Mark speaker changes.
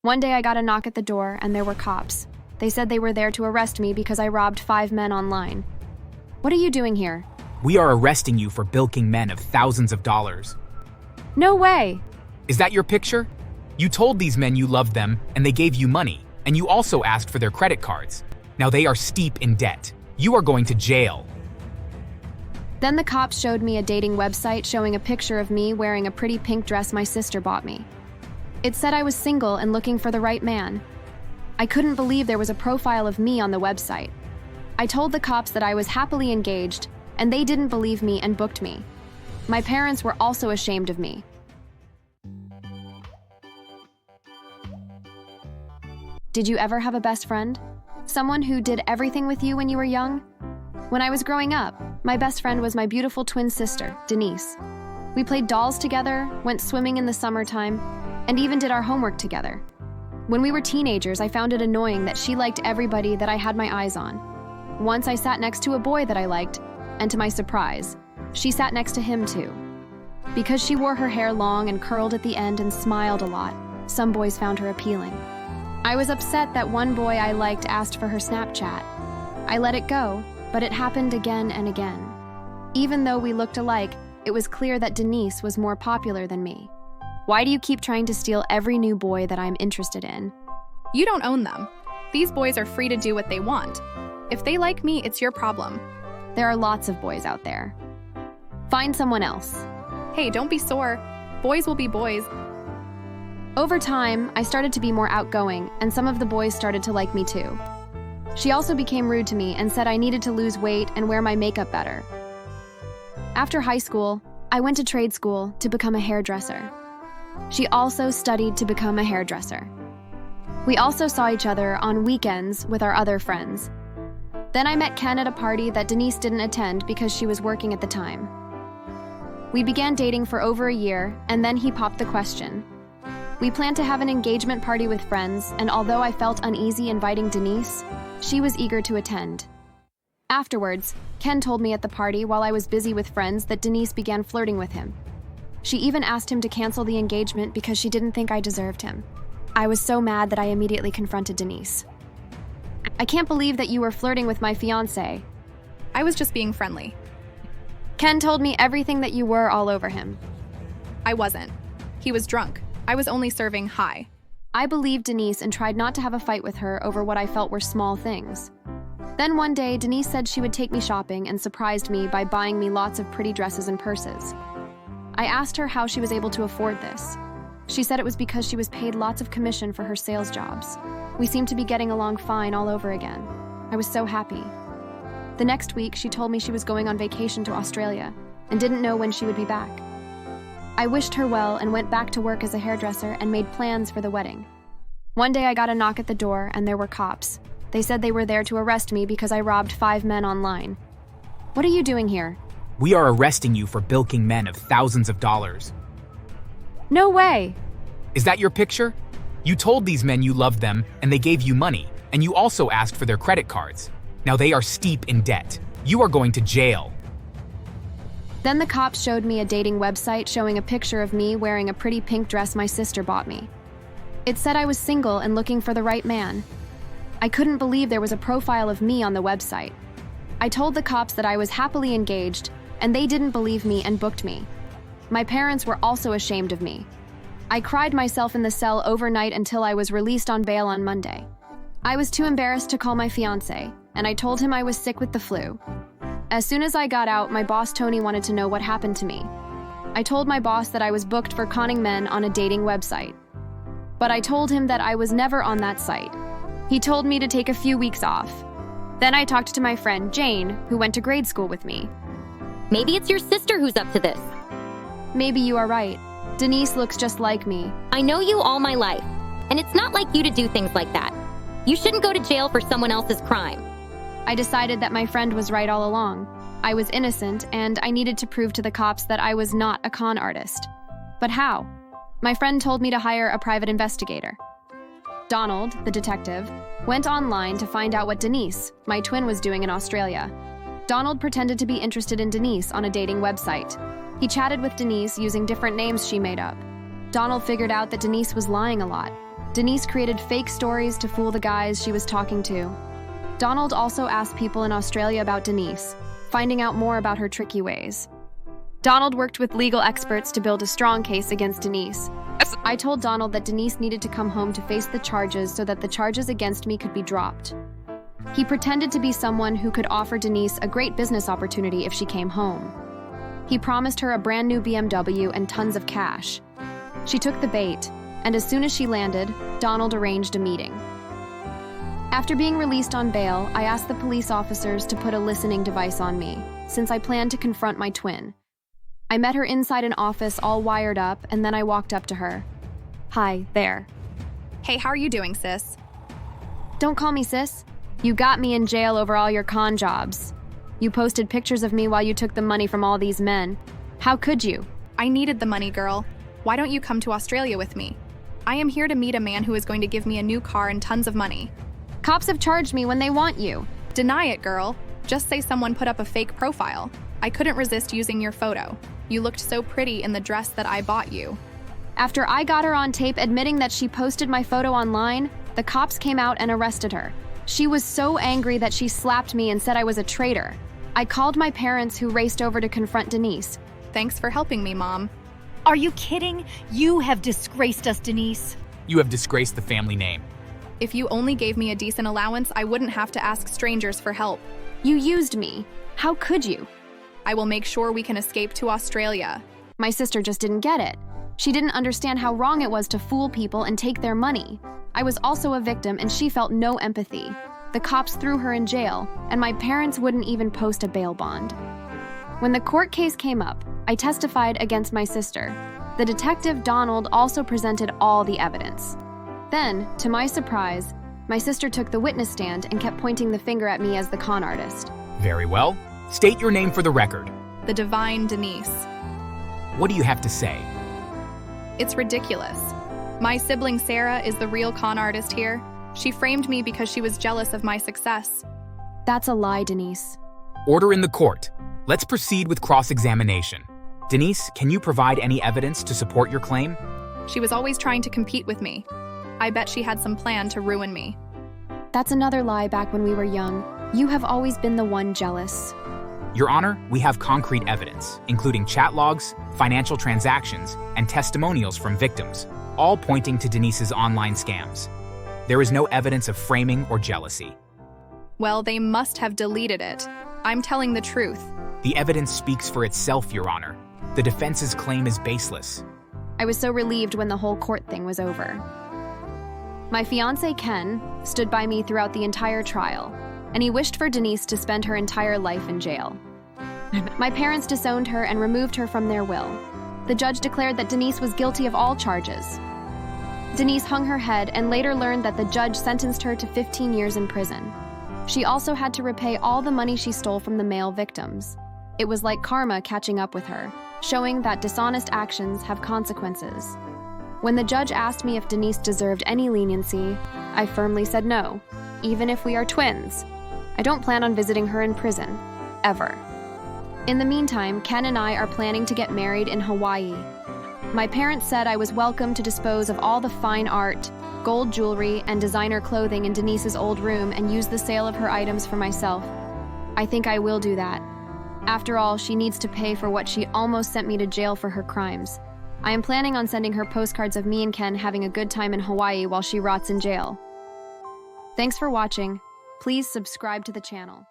Speaker 1: One day I got a knock at the door and there were cops. They said they were there to arrest me because I robbed 5 men online. What are you doing here?
Speaker 2: We are arresting you for bilking men of thousands of dollars.
Speaker 1: No way!
Speaker 2: Is that your picture? You told these men you loved them and they gave you money, and you also asked for their credit cards. Now they are steep in debt. You are going to jail.
Speaker 1: Then the cops showed me a dating website showing a picture of me wearing a pretty pink dress my sister bought me. It said I was single and looking for the right man. I couldn't believe there was a profile of me on the website. I told the cops that I was happily engaged, and they didn't believe me and booked me. My parents were also ashamed of me. Did you ever have a best friend? Someone who did everything with you when you were young? When I was growing up, my best friend was my beautiful twin sister, Denise. We played dolls together, went swimming in the summertime, and even did our homework together. When we were teenagers, I found it annoying that she liked everybody that I had my eyes on. Once I sat next to a boy that I liked, and to my surprise, she sat next to him too. Because she wore her hair long and curled at the end and smiled a lot, some boys found her appealing. I was upset that one boy I liked asked for her Snapchat. I let it go, but it happened again and again. Even though we looked alike, it was clear that Denise was more popular than me. Why do you keep trying to steal every new boy that I'm interested in?
Speaker 3: You don't own them. These boys are free to do what they want. If they like me, it's your problem.
Speaker 1: There are lots of boys out there. Find someone else.
Speaker 3: Hey, don't be sore. Boys will be boys.
Speaker 1: Over time, I started to be more outgoing, and some of the boys started to like me too. She also became rude to me and said I needed to lose weight and wear my makeup better. After high school, I went to trade school to become a hairdresser. She also studied to become a hairdresser. We also saw each other on weekends with our other friends. Then I met Ken at a party that Denise didn't attend because she was working at the time. We began dating for over a year, and then he popped the question. We planned to have an engagement party with friends, and although I felt uneasy inviting Denise, she was eager to attend. Afterwards, Ken told me at the party while I was busy with friends that Denise began flirting with him. She even asked him to cancel the engagement because she didn't think I deserved him. I was so mad that I immediately confronted Denise. I can't believe that you were flirting with my fiancé.
Speaker 3: I was just being friendly.
Speaker 1: Ken told me everything that you were all over him.
Speaker 3: I wasn't. He was drunk. I was only serving hi.
Speaker 1: I believed Denise and tried not to have a fight with her over what I felt were small things. Then one day, Denise said she would take me shopping and surprised me by buying me lots of pretty dresses and purses. I asked her how she was able to afford this. She said it was because she was paid lots of commission for her sales jobs. We seemed to be getting along fine all over again. I was so happy. The next week, she told me she was going on vacation to Australia and didn't know when she would be back. I wished her well and went back to work as a hairdresser and made plans for the wedding. One day I got a knock at the door and there were cops. They said they were there to arrest me because I robbed 5 men online. What are you doing here?
Speaker 2: We are arresting you for bilking men of thousands of dollars.
Speaker 1: No way!
Speaker 2: Is that your picture? You told these men you loved them and they gave you money, and you also asked for their credit cards. Now they are steep in debt. You are going to jail.
Speaker 1: Then the cops showed me a dating website showing a picture of me wearing a pretty pink dress my sister bought me. It said I was single and looking for the right man. I couldn't believe there was a profile of me on the website. I told the cops that I was happily engaged, and they didn't believe me and booked me. My parents were also ashamed of me. I cried myself in the cell overnight until I was released on bail on Monday. I was too embarrassed to call my fiancé, and I told him I was sick with the flu. As soon as I got out, my boss Tony wanted to know what happened to me. I told my boss that I was booked for conning men on a dating website. But I told him that I was never on that site. He told me to take a few weeks off. Then I talked to my friend Jane, who went to grade school with me.
Speaker 4: Maybe it's your sister who's up to this.
Speaker 1: Maybe you are right. Denise looks just like me.
Speaker 4: I know you all my life, and it's not like you to do things like that. You shouldn't go to jail for someone else's crime.
Speaker 1: I decided that my friend was right all along. I was innocent, and I needed to prove to the cops that I was not a con artist. But how? My friend told me to hire a private investigator. Donald, the detective, went online to find out what Denise, my twin, was doing in Australia. Donald pretended to be interested in Denise on a dating website. He chatted with Denise using different names she made up. Donald figured out that Denise was lying a lot. Denise created fake stories to fool the guys she was talking to. Donald also asked people in Australia about Denise, finding out more about her tricky ways. Donald worked with legal experts to build a strong case against Denise. I told Donald that Denise needed to come home to face the charges so that the charges against me could be dropped. He pretended to be someone who could offer Denise a great business opportunity if she came home. He promised her a brand new BMW and tons of cash. She took the bait, and as soon as she landed, Donald arranged a meeting. After being released on bail, I asked the police officers to put a listening device on me, since I planned to confront my twin. I met her inside an office all wired up, and then I walked up to her. Hi, there.
Speaker 3: Hey, how are you doing, sis?
Speaker 1: Don't call me sis. You got me in jail over all your con jobs. You posted pictures of me while you took the money from all these men. How could you?
Speaker 3: I needed the money, girl. Why don't you come to Australia with me? I am here to meet a man who is going to give me a new car and tons of money.
Speaker 1: Cops have charged me when they want you.
Speaker 3: Deny it, girl. Just say someone put up a fake profile. I couldn't resist using your photo. You looked so pretty in the dress that I bought you.
Speaker 1: After I got her on tape admitting that she posted my photo online, the cops came out and arrested her. She was so angry that she slapped me and said I was a traitor. I called my parents, who raced over to confront Denise.
Speaker 3: Thanks for helping me, Mom.
Speaker 5: Are you kidding? You have disgraced us, Denise.
Speaker 2: You have disgraced the family name.
Speaker 3: If you only gave me a decent allowance, I wouldn't have to ask strangers for help.
Speaker 1: You used me. How could you?
Speaker 3: I will make sure we can escape to Australia.
Speaker 1: My sister just didn't get it. She didn't understand how wrong it was to fool people and take their money. I was also a victim, and she felt no empathy. The cops threw her in jail, and my parents wouldn't even post a bail bond. When the court case came up, I testified against my sister. The detective, Donald, also presented all the evidence. Then, to my surprise, my sister took the witness stand and kept pointing the finger at me as the con artist.
Speaker 2: Very well. State your name for the record.
Speaker 3: The divine Denise.
Speaker 2: What do you have to say?
Speaker 3: It's ridiculous. My sibling Sarah is the real con artist here. She framed me because she was jealous of my success.
Speaker 1: That's a lie, Denise.
Speaker 2: Order in the court. Let's proceed with cross-examination. Denise, can you provide any evidence to support your claim?
Speaker 3: She was always trying to compete with me. I bet she had some plan to ruin me.
Speaker 1: That's another lie back when we were young. You have always been the one jealous.
Speaker 2: Your Honor, we have concrete evidence, including chat logs, financial transactions, and testimonials from victims, all pointing to Denise's online scams. There is no evidence of framing or jealousy.
Speaker 3: Well, they must have deleted it. I'm telling the truth.
Speaker 2: The evidence speaks for itself, Your Honor. The defense's claim is baseless.
Speaker 1: I was so relieved when the whole court thing was over. My fiancé, Ken, stood by me throughout the entire trial, and he wished for Denise to spend her entire life in jail. My parents disowned her and removed her from their will. The judge declared that Denise was guilty of all charges. Denise hung her head and later learned that the judge sentenced her to 15 years in prison. She also had to repay all the money she stole from the male victims. It was like karma catching up with her, showing that dishonest actions have consequences. When the judge asked me if Denise deserved any leniency, I firmly said no, even if we are twins. I don't plan on visiting her in prison, ever. In the meantime, Ken and I are planning to get married in Hawaii. My parents said I was welcome to dispose of all the fine art, gold jewelry, and designer clothing in Denise's old room and use the sale of her items for myself. I think I will do that. After all, she needs to pay for what she almost sent me to jail for her crimes. I am planning on sending her postcards of me and Ken having a good time in Hawaii while she rots in jail. Thanks for watching. Please subscribe to the channel.